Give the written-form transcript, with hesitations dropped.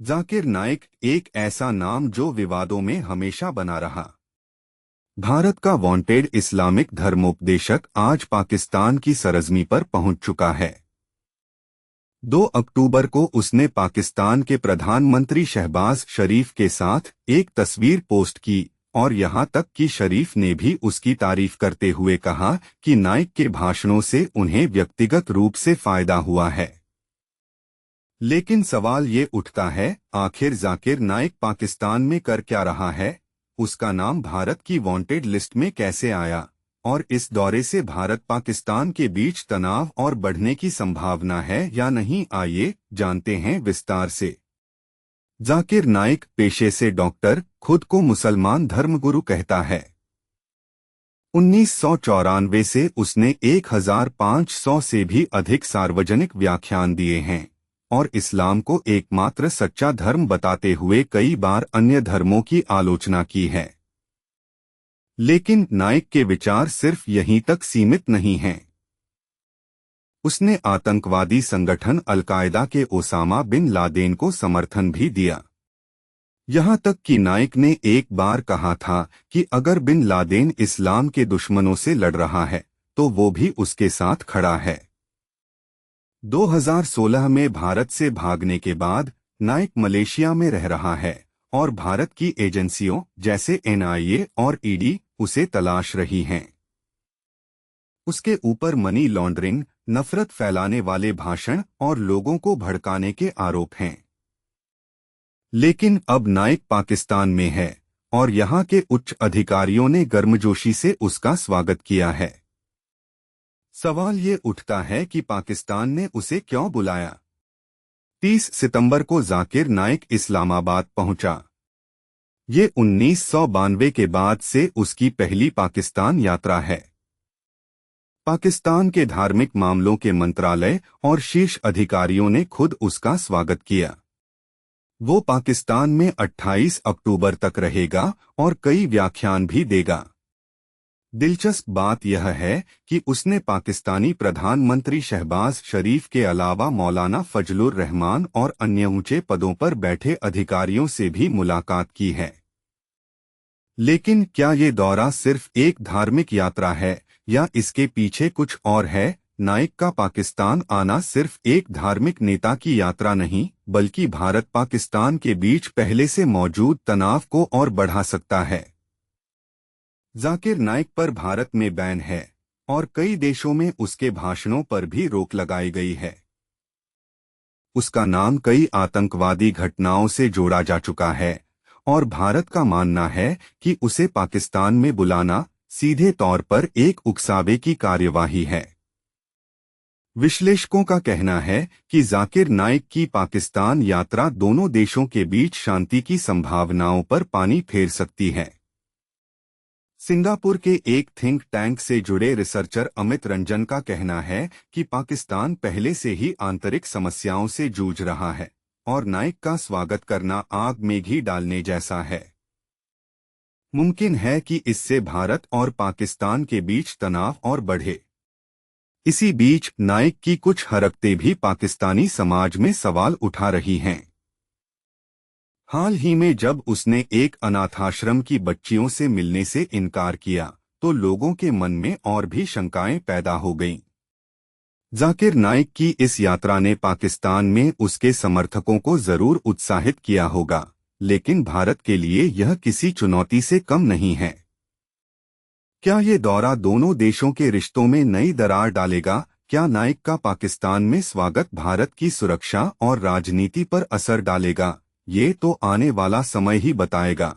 जाकिर नाइक एक ऐसा नाम जो विवादों में हमेशा बना रहा। भारत का वांटेड इस्लामिक धर्मोपदेशक आज पाकिस्तान की सरजमी पर पहुंच चुका है। 2 अक्टूबर को उसने पाकिस्तान के प्रधानमंत्री शहबाज शरीफ के साथ एक तस्वीर पोस्ट की और यहां तक कि शरीफ ने भी उसकी तारीफ करते हुए कहा कि नाइक के भाषणों से उन्हें व्यक्तिगत रूप से फायदा हुआ है। लेकिन सवाल ये उठता है, आखिर जाकिर नाइक पाकिस्तान में कर क्या रहा है? उसका नाम भारत की वांटेड लिस्ट में कैसे आया? और इस दौरे से भारत पाकिस्तान के बीच तनाव और बढ़ने की संभावना है या नहीं? आइए जानते हैं विस्तार से। जाकिर नाइक पेशे से डॉक्टर, खुद को मुसलमान धर्मगुरु कहता है। 1994 से उसने 1500 से भी अधिक सार्वजनिक व्याख्यान दिए हैं और इस्लाम को एकमात्र सच्चा धर्म बताते हुए कई बार अन्य धर्मों की आलोचना की है। लेकिन नाइक के विचार सिर्फ यहीं तक सीमित नहीं हैं। उसने आतंकवादी संगठन अल-कायदा के ओसामा बिन लादेन को समर्थन भी दिया। यहां तक कि नाइक ने एक बार कहा था कि अगर बिन लादेन इस्लाम के दुश्मनों से लड़ रहा है तो वो भी उसके साथ खड़ा है। 2016 में भारत से भागने के बाद नाइक मलेशिया में रह रहा है और भारत की एजेंसियों जैसे NIA और ED उसे तलाश रही हैं। उसके ऊपर मनी लॉन्ड्रिंग, नफरत फैलाने वाले भाषण और लोगों को भड़काने के आरोप हैं। लेकिन अब नाइक पाकिस्तान में है और यहां के उच्च अधिकारियों ने गर्मजोशी से उसका स्वागत किया है। सवाल ये उठता है कि पाकिस्तान ने उसे क्यों बुलाया? 30 सितंबर को जाकिर नाइक इस्लामाबाद पहुंचा। ये 1992 के बाद से उसकी पहली पाकिस्तान यात्रा है। पाकिस्तान के धार्मिक मामलों के मंत्रालय और शीर्ष अधिकारियों ने खुद उसका स्वागत किया। वो पाकिस्तान में 28 अक्टूबर तक रहेगा और कई व्याख्यान भी देगा। दिलचस्प बात यह है कि उसने पाकिस्तानी प्रधानमंत्री शहबाज शरीफ के अलावा मौलाना फजलुर रहमान और अन्य ऊंचे पदों पर बैठे अधिकारियों से भी मुलाकात की है। लेकिन क्या ये दौरा सिर्फ एक धार्मिक यात्रा है या इसके पीछे कुछ और है? नाइक का पाकिस्तान आना सिर्फ एक धार्मिक नेता की यात्रा नहीं, बल्कि भारत पाकिस्तान के बीच पहले से मौजूद तनाव को और बढ़ा सकता है। जाकिर नाइक पर भारत में बैन है और कई देशों में उसके भाषणों पर भी रोक लगाई गई है। उसका नाम कई आतंकवादी घटनाओं से जोड़ा जा चुका है और भारत का मानना है कि उसे पाकिस्तान में बुलाना सीधे तौर पर एक उकसावे की कार्यवाही है। विश्लेषकों का कहना है कि जाकिर नाइक की पाकिस्तान यात्रा दोनों देशों के बीच शांति की संभावनाओं पर पानी फेर सकती है। सिंगापुर के एक थिंक टैंक से जुड़े रिसर्चर अमित रंजन का कहना है कि पाकिस्तान पहले से ही आंतरिक समस्याओं से जूझ रहा है और नाइक का स्वागत करना आग में घी डालने जैसा है। मुमकिन है कि इससे भारत और पाकिस्तान के बीच तनाव और बढ़े। इसी बीच नाइक की कुछ हरकतें भी पाकिस्तानी समाज में सवाल उठा रही हैं। हाल ही में जब उसने एक अनाथाश्रम की बच्चियों से मिलने से इनकार किया तो लोगों के मन में और भी शंकाएं पैदा हो गईं। जाकिर नाइक की इस यात्रा ने पाकिस्तान में उसके समर्थकों को जरूर उत्साहित किया होगा, लेकिन भारत के लिए यह किसी चुनौती से कम नहीं है। क्या ये दौरा दोनों देशों के रिश्तों में नई दरार डालेगा? क्या नाइक का पाकिस्तान में स्वागत भारत की सुरक्षा और राजनीति पर असर डालेगा? ये तो आने वाला समय ही बताएगा।